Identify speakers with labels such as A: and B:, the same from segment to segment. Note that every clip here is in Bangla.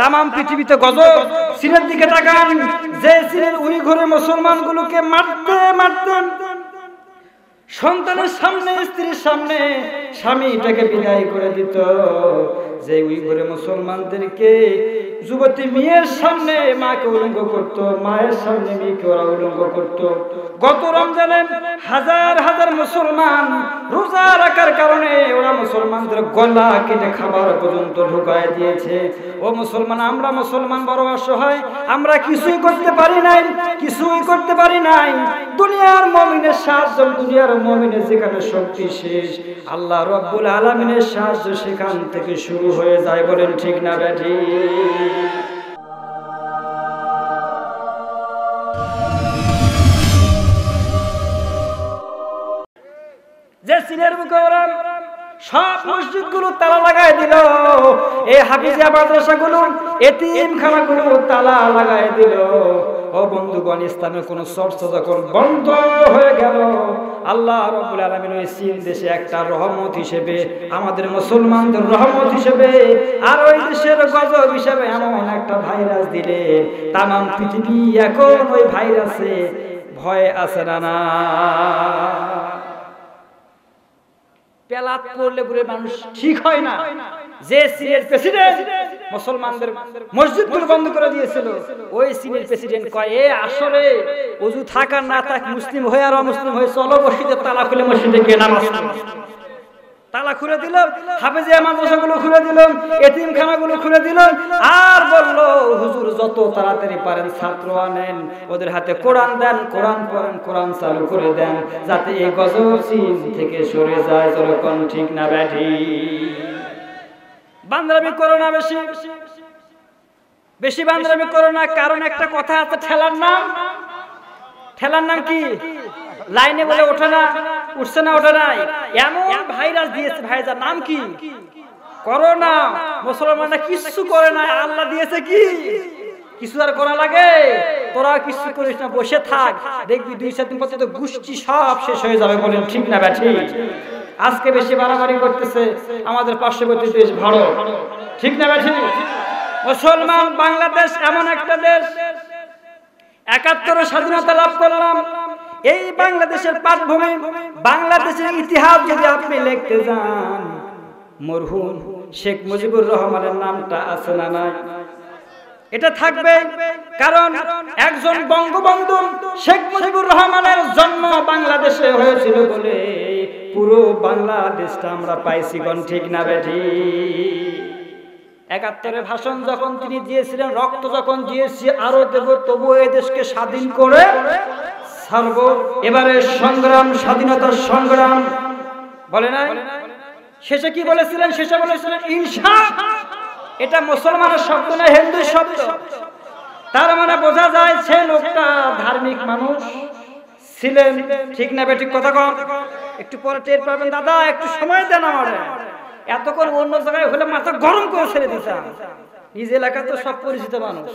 A: তামাম পৃথিবীতে গজব। চীনের দিকে তাকান, যে চীনের উইঘুরের মুসলমানগুলোকে মারতে মারতে সন্তানের সামনে, স্ত্রীর সামনে স্বামীটাকে বিদায় করে দিত, যে উইঘুরে মুসলমানদেরকে যুবতী মেয়ের সামনে মাকে উলঙ্গ করত, মায়ের সামনে মেয়েকে ওরা উলঙ্গ করত। গত রমজানে হাজার হাজার মুসলমান রোজা রাখার কারণে ওরা মুসলমানদের গলা কেটে খাবার পর্যন্ত ঢুকায় দিয়েছে। ও মুসলমান, আমরা মুসলমান বড় অসহায়, আমরা কিছুই করতে পারি নাই, কিছুই করতে পারি নাই। দুনিয়ার মুমিনের সাহায্য, দুনিয়ার মুমিনের যেখানে শক্তি শেষ, আল্লাহ রাব্বুল আলামিনের সাহায্য সেখান থেকে শুরু হয়ে যায়। বলেন ঠিক না বেঠি? যে চীনের বুকে ওরা সব মসজিদগুলো তালা লাগাই দিল, এই হাফিজিয়া মাদ্রাসাগুলো, এতিমখানাগুলো তালা লাগাই দিল। ও বন্ধুগণ, ইসলামের কোন চর্চা যখন বন্ধ হয়ে গেল, আল্লাহ রাব্বুল আলামিন ওই চীন দেশে একটা রহমত হিসেবে, আমাদের মুসলমানদের রহমত হিসেবে, আর ওই দেশের গজব হিসেবে এমন একটা ভাইরাস দিলেন, তামাম পৃথিবী এখন ওই ভাইরাসে ভয় আছে না? পেলাত করলে পুরো মানুষ ঠিক হয় না। যে চীনের প্রেসিডেন্ট মুসলমানদের মসজিদগুলো বন্ধ করে দিয়েছিল, ওই চীনের প্রেসিডেন্ট কয়, এ আসলে ওযু থাকা না থাক, মুসলিম হয়ে আর অমুসলিম হয়ে চলো মসজিদে তালা খুলে মসজিদে গিয়ে নামাজ পড়ো। তালা খুলে দিল, হাফেজিয়া মাদ্রাসাগুলো খুলে দিল, এতিমখানাগুলো খুলে দিল, আর বলল, হুজুর যত তাড়াতাড়ি পারেন ছাত্র আনেন, ওদের হাতে কোরআন দেন, কোরআন পড়েন, কোরআন চালু করে দেন, যাতে এই গজব চীন থেকে সরে যায়। যখন ঠিক না ব্যাঠি? বান্দরামি করো না, বেশি বেশি বান্দরামি করো না। কারণ একটা কথা আছে, ঠেলার নাম, ঠেলার নাম কি? লাইনে বলে ওঠে না, উঠছে না, ওঠে নাই। এমন ভাইরাস দিয়েছে, ভাইরাস নাম কি? করোনা। মুসলমানরা কিছু করে না, আল্লাহ দিয়েছে কি? কিছু আর করা লাগে? তোরা কিছু করিস না, বসে থাক, দেখবি 2-4 দিন পর তো গোষ্ঠী সব শেষ হয়ে যাবে। বলেন ঠিক না ব্যাঠি? আজকে বেশি বাড়াবাড়ি করতেছে আমাদের পার্শ্ববর্তী দেশ ভারত, ঠিক না ব্যাঠি? মুসলমান বাংলাদেশ এমন একটা দেশ, 71 স্বাধীনতা লাভ করলাম। এই বাংলাদেশের পাটভূমি, বাংলাদেশের ইতিহাস যদি আপনি লিখতে যান, মরহুম শেখ মুজিবুর রহমানের নামটা আছে না নাই? এটা থাকবে, কারণ একজন বঙ্গবন্ধু শেখ মুজিবুর রহমানের জন্ম বাংলাদেশে হয়েছিল বলে পুরো বাংলাদেশটা আমরা পাইছি। গণ ঠিক না বেঠি? 71-এ ভাষণ যখন তিনি দিয়েছিলেন, রক্ত যখন দিয়েছি আরো দেব, তবু এই দেশকে স্বাধীন করে ছাড়ব। এবারে সংগ্রাম, স্বাধীনতার সংগ্রাম বলে নাই? শেষে কি বলেছিলেন? শেষে বলেছিলেন ইনশাআল্লাহ। এটা মুসলমানের শব্দ না, হিন্দুর শব্দ। তার মানে বোঝা যায় সে লোকটা ধার্মিক মানুষ ছিলেন। ঠিক না বেঠিক? কথা কম, একটু পরে টের পাবেন। দাদা একটু সময় দেন আমারে, এতক্ষণ অন্য জায়গায় হলে মাথা গরম করে ছেড়ে দিতাম। নিজ এলাকা তো সব পরিচিত মানুষ,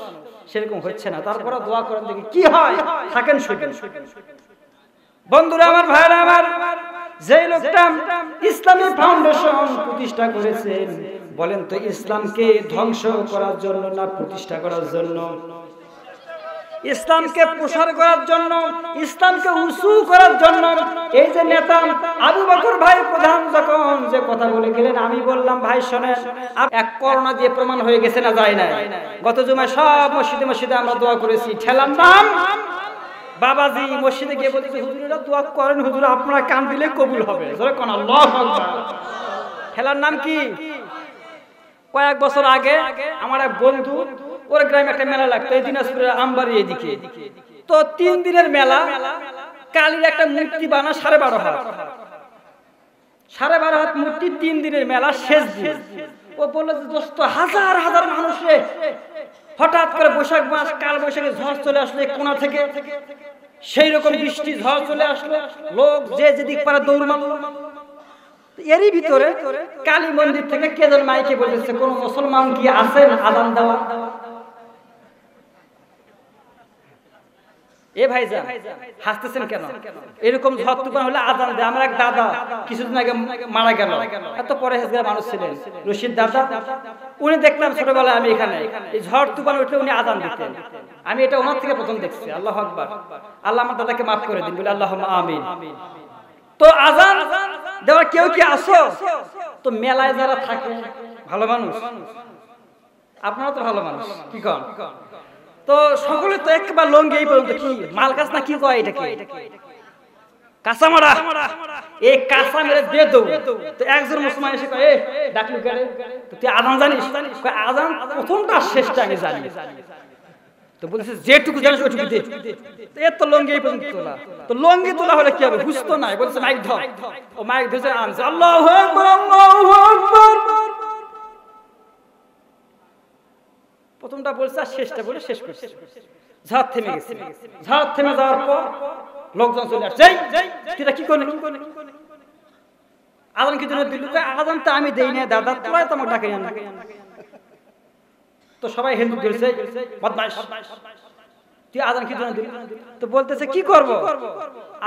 A: সেরকম হচ্ছে না। তারপরে দোয়া করেন, দেখি কি হয়। থাকেন শুনেন। বন্ধুরা আমার, ভাইরা আমার, যে লোকটা ইসলামী ফাউন্ডেশন প্রতিষ্ঠা করেছেন, বলেন তো ইসলামকে ধ্বংস করার জন্য না প্রতিষ্ঠা করার জন্য? ইসলামকে প্রসার করার জন্য, ইসলামকে উঁচু করার জন্য। এই যে নেতা আবু বকর ভাই প্রধান যখন যে কথা বলে গেলেন, আমি বললাম ভাই শোনেন, এক করোনা দিয়ে প্রমাণ হয়ে গেছে না যায় না? গত জুমায় সব মসজিদে মসজিদে আমরা দোয়া করেছি, ঠেলার নাম বাবাজি মসজিদে গিয়ে বলতেছে, হুজুরেরা দোয়া করেন, হুজুর আপনারা কান দিলে কবুল হবে। জোরে কোন আল্লাহু আকবার। ঠেলার নাম কি? কয়েক বছর আগে আমার এক বন্ধু, ওর গ্রামে একটা মেলা লাগতো, এই দিনাজপুরের আমবাড়ি এদিকে। তো 3 দিনের মেলা, কালীর একটা মূর্তি বানা 12.5 হাত, 12.5 হাত মূর্তি, 3 দিনের মেলা, শেষ দিন। ও বললো যে দোস্ত, হাজার হাজার মানুষে হঠাৎ করে বৈশাখ মাস, কাল বৈশাখে ঝড় চলে আসলো কোনা থেকে, সেই রকম বৃষ্টি ঝড় চলে আসলো, লোক যে যেদিক পারে দৌড় মারল। এরই ভিতরে কালী মন্দির থেকে কে যেন মাইকে বলতেছে, কোন মুসলমান কি আছেন আযান দেওয়া? এ ভাইজান হাসতেছেন কেন? এরকম ঝড় তুফান হলে আজান দেয়। আমার এক দাদা কিছুদিন আগে মারা গেল, এত পরেজগার মানুষ ছিলেন, রশিদ দাদা। উনি দেখলাম ছোটবেলায় আমি এখানে এই ঝড় তুফান উঠলে উনি আজান দিতেন। আমি এটা ওনার থেকে প্রথম দেখছি। আল্লাহু আকবার। আল্লাহ আমার দাদাকে মাফ করে দিন, বলে আল্লাহুম্মা আমিন। তো আজান দেওয়া কেউ কি আসো? তো মেলায় যারা থাকে ভালো মানুষ, আপনারা তো ভালো মানুষ, কি কন? তো সকলে তো একবার লঙ্গি এই পর্যন্ত কি মাল কাজ না কি কয় এটাকে কাঁচা মারা, এই কাঁচা মেরে দিয়ে দেবো। তো একজন মুসলমান এসে কয়, এ ডাকলু কেন? তুই আজান জানিস? আজান প্রথমটা শেষটা আমি জানি। তো বলছে যেটুকু জানিস ওইটুকু দে। এর তো লঙ্গি এই পর্যন্ত তোলা। তো লঙ্গি তোলা হলে কি হবে? বুঝতো না। বলছে মাইক ধর। ও মাইক ধরে আনছে, আল্লাহু আকবার, আল্লাহু আকবার। প্রথমটা বলছে আর শেষটা বলে শেষ করছে। ঝড় থেমে গেছে। ঝড় থেমে যাওয়ার পর লোকজন চলে আসছে, তুই কি করলি? আজান কি জন্য দিল? আজান তো আমি দেই না দাদা, তোরাই তো আমাকে ডাকে না। তো সবাই হিন্দু ধরেছে, বদমাইশ, তুই আজান কি জন্য দিল? তো বলতেছে কি করব?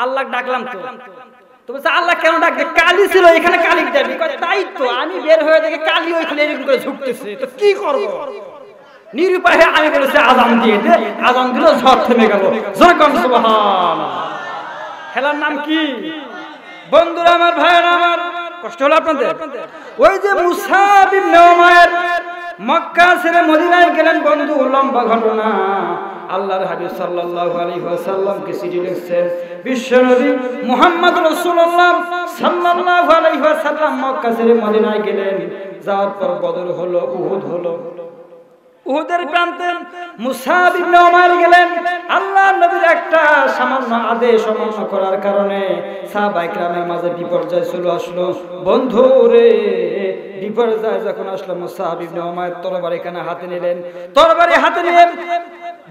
A: আল্লাহ ডাকলাম তো। তো বলছে আল্লাহ কেন ডাকবে? কালি ছিল এখানে, কালি ডাকবি? তাই তো আমি বের হয়ে দেখে কালি ওইখানে এরকম করে ঝুঁকতেছে, তো কি করব? নিরুপায় আমি বলেছি আজান দিয়ে দে। আজান দিল, ঝড় থেমে গেল। সুবহানাল্লাহ। খেলার নাম কি বন্ধুরা আমার, ভাইরা আমার? কষ্ট হলো আপনাদের? ওই যে মুসাব ইবনে উমাইর মক্কা ছেড়ে মদিনায় গেলেন বন্ধু, লম্বা ঘটনা। আল্লাহর হাবিব সাল্লাল্লাহু আলাইহি ওয়াসাল্লামকে চিঠি লিখছেন। বিশ্বনবী মুহাম্মদ রাসূলুল্লাহ সাল্লাল্লাহু আলাইহি ওয়াসাল্লাম মক্কা ছেড়ে মদিনায় গেলেন। যাওয়ার পর বদর হলো, উহুদ হলো। উহুদের প্রান্তে মুসাব ইবনে উমাইর গেলেন। আল্লাহর নবীর একটা সামান্য আদেশ অমান্য করার কারণে সাহাবায়ে কেরামের মাঝে বিপর্যয় চলে আসলো। বন্ধু রে, বিপর্যয় যখন আসলো, মুসাব ইবনে উমাইর তরবারি এখানে হাতে নিলেন। তরবারি হাতে নিয়ে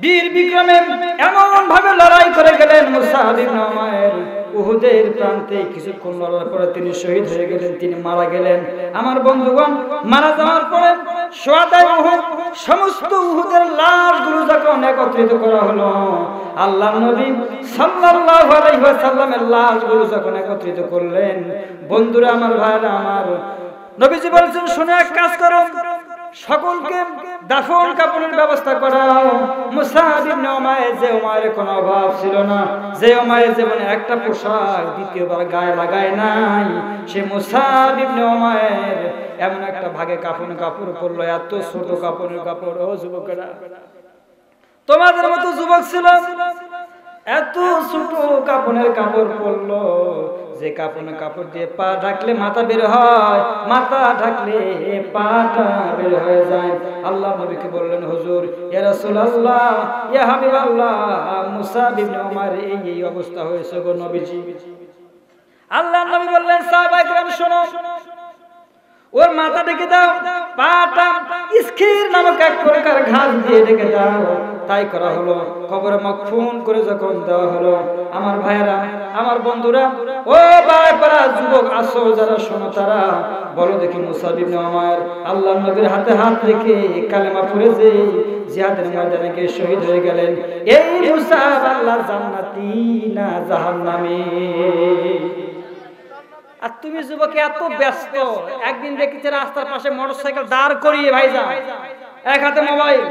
A: বীর বিক্রমে এমন ভাবে লড়াই করে গেলেন মুসাব ইবনে উমাইর। উহুদের প্রান্তে কিছুক্ষণ লড়ার পরে তিনি শহীদ হয়ে গেলেন, তিনি মারা গেলেন। আমার বন্ধুগণ, মারা যাওয়ার পরে শুহাদায়ে উহুদ, সমস্ত উহুদের লাশগুলো যখন একত্রিত করা হলো, আল্লাহর নবী সাল্লাল্লাহু আলাইহি ওয়াসাল্লামের লাশগুলো যখন একত্রিত করলেন, বন্ধুরা আমার, ভাইরা আমার, নবীজি বলেছেন শুনে এক কাজ করো, সকলকে দাফন কাফনের ব্যবস্থা করাও। মুসাব ইবনে উমাইর, যে উমাইরের কোনো অভাব ছিল না, যে উমাইর জীবনে একটা পোশাক দ্বিতীয়বার গায়ে লাগায় নাই, সে মুসাব ইবনে উমাইর এমন একটা ভাগে কাফন কাপড় পরলো, এত ছোট কাপড়ের কাপড়। ও যুবকেরা, তোমাদের মতো যুবক ছিল, এত ছোট কাপড়ের কাপড় পরলো, যে কাপড়ের কাপড় দিয়ে পা ঢাকলে মাথা বের হয়, মাথা ঢাকলে পাটা বের হয়ে যায়। আল্লাহ নবীকে বললেন, হুজুর, ইয়া রাসূলুল্লাহ, ইয়া হাবিবাল্লাহ, মুসাব ইবনে উমাইর এই অবস্থা হয়েছে গো নবীজি। আল্লাহ নবী বললেন, সাহাবায়ে কেরাম শোনো, ওর মাথা ঢেকে দাও, পাটা ইসখির নামক এক প্রকার ঘাস দিয়ে ঢেকে দাও। তাই করা হলো। কবরে মকফুন করে যখন দেওয়া হলো, আমার ভাইয়েরা, আমার বন্ধুরা, ও ভাইপাড়া যুবক আসো যারা শোনো, তারা বলো দেখি, মুসাব ইবনে উমাইর আল্লাহর নবীর হাতে হাত রেখে কালেমা পড়ে যে জিহাদের ময়দানে গিয়ে শহীদ হয়ে গেলেন, এই মুসাব আল্লাহর জান্নাতি না জাহান্নামী? আর তুমি যুবক এত ব্যস্ত, একদিন দেখেছি রাস্তার পাশে মোটরসাইকেল দাঁড় করিয়ে ভাইজান, এক হাতে মোবাইল,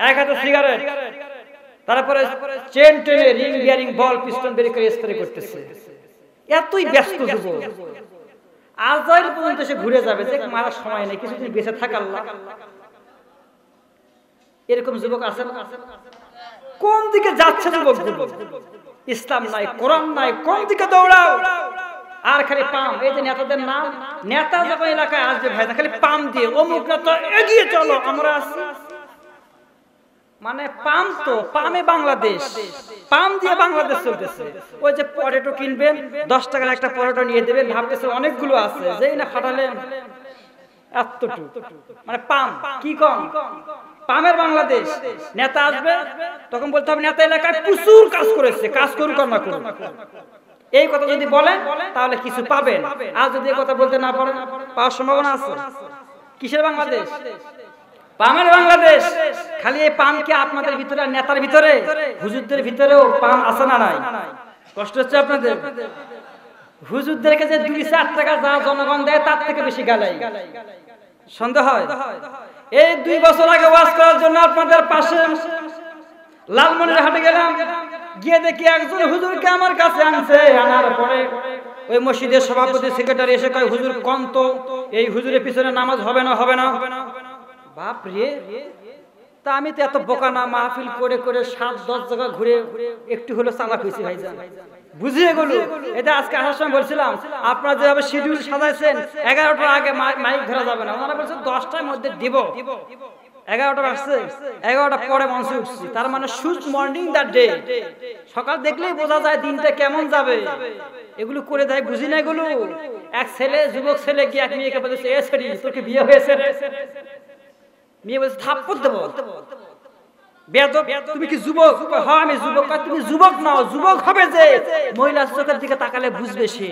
A: এক হাতে সিগারেট, তারপরে চেন টেনে রিং বিয়ারিং বল পিস্টন বের করে স্প্রে করতেছে। এতই ব্যস্ত যুবক, আজরাইল পর্যন্ত সে ঘুরে যাবে, যে মারার সময় নেই, কিছুদিন বেঁচে থাক আল্লাহ। এরকম যুবক আছে না? কোন দিকে যাচ্ছে যুবক? ইসলাম নাই, কোরআন নাই, কোন দিকে দৌড়াও? আর খালি পাম। এই যে নেতাদের নাম, নেতা যখন এলাকায় আসবে ভাই, খালি পাম দিয়ে অমুক নেতা এগিয়ে চলো, আমরা আসি। মানে পাম তো, পামে বাংলাদেশ, পাম দিয়ে বাংলাদেশ চলতেছে। ওই যে পটেটো কিনবেন, 10 টাকার একটা পটেটো নিয়ে দেবেন, ভাবতেছে অনেকগুলো আছে, যেই না ফাটালেন এতটুকু। মানে পাম কি কম, পামের বাংলাদেশ। নেতা আসবে, তখন বলতে হবে নেতা এলাকায় প্রচুর কাজ করেছে, কাজ করুক আর না করুক। এই কথা যদি বলেন তাহলে কিছু পাবেন, আর যদি এই কথা বলতে না পারেন, পাওয়ার সম্ভাবনা আছে। কিসের বাংলাদেশ? পামের বাংলাদেশ। খালি এই পাম কি আপনাদের ভিতরে, নেতার ভিতরে, হুজুরদের ভিতরেও পাম আছে না নাই? কষ্ট হচ্ছে আপনাদের? হুজুরদেরকে যে 2-4 টাকা যা জনগণ দেয় তার থেকে বেশি গালাই, সন্দেহ হয়? এই 2 বছর আগে ওয়াজ করার জন্য আপনাদের পাশে লালমনিরহাটে গেলাম, গিয়ে দেখি একজন হুজুরকে আমার কাছে আনছে। আনার পরে ওই মসজিদের সভাপতি সেক্রেটারি এসে কয়, হুজুর কোন তো এই হুজুরের পিছনে নামাজ হবে না, হবে না। বাপ রে, তা আমি তো এত বোকা না, মাহফিল করে করে 7-10 জায়গা ঘুরে একটু হলো চালাক হয়েছি ভাইজান, বুঝিয়ে গেল। এটা আজকে আসার সময় বলছিলাম, আপনারা যেভাবে শিডিউল সাজাইছেন 11টার আগে মাইক ধরা যাবে না। ওনারা বলছে 10টার মধ্যে দিব। 11টা আসছে, 11টা পরে মঞ্চে উঠছি। তার মানে শুজ মর্নিং দ্যাট ডে, সকাল দেখলেই বোঝা যায় দিনটা কেমন যাবে। এগুলো করে দেয়, বুঝি না এগুলো। এক ছেলে, যুবক ছেলে গিয়ে এক মেয়েকে বলেছে, এ ছেড়ি তোর কি বিয়ে হয়েছে? মেয়ে বলছে থাপ্পড় দেবো, বেয়াদব তুমি কি যুবক? হ্যাঁ আমি যুবক। তুমি যুবক নাও, যুবক হবে যে মহিলা চোখের দিকে তাকালে বুঝবে সে।